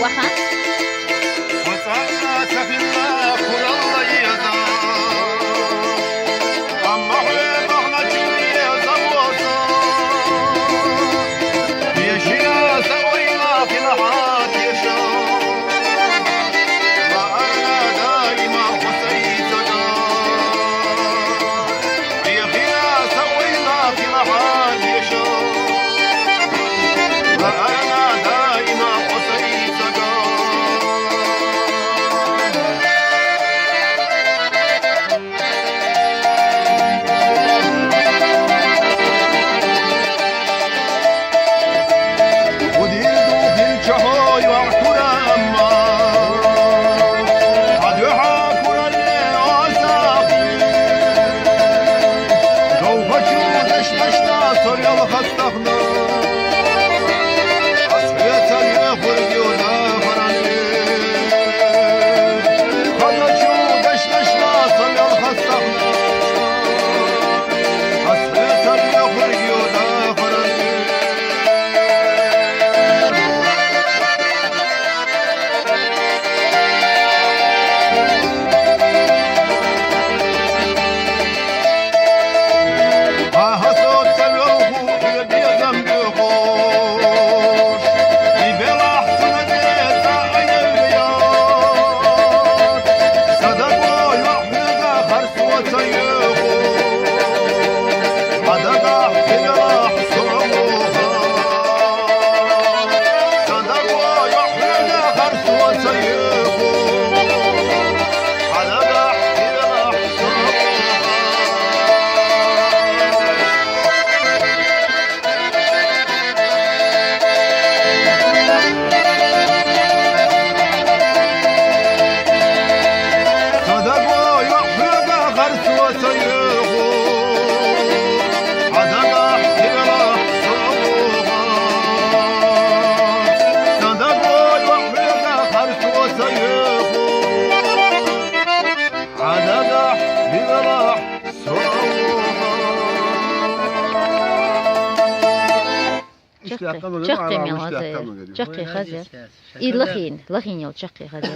وخا وسعنا سفينة كل الله يدا أما حبنا جميع زوجنا يشيا سوينا في الحاد يشا وأنا دائما حسيتنا يشيا سوينا في الحاد يشا وأنا دائما حسيتنا وديردو في الجهاي وعطورا أما حدوحا كورا لأساقي دوفا جودش نشتا سوريا وخستخنا أسفيتا يخرج يودا فراني خدا جودش نشتا سوريا وخستخنا أسفيتا يخرج يودا فراني حسود سلوه يبيضم بخوش يبلع سنة عين البياض صدقوا يحفظ خرس وسيخو صدقا يبلع سعوها صدقوا يحفظ خرس وسيخو صدقا يبلع سعوها صدقوا يحفظ خرس وسيخو صدقا يبلع سعوها صدقوا يحفظ خرس وسيخو صدقا يبلع سعوها شقي ميلازي شقي خزر إي لخين يو شقي خزر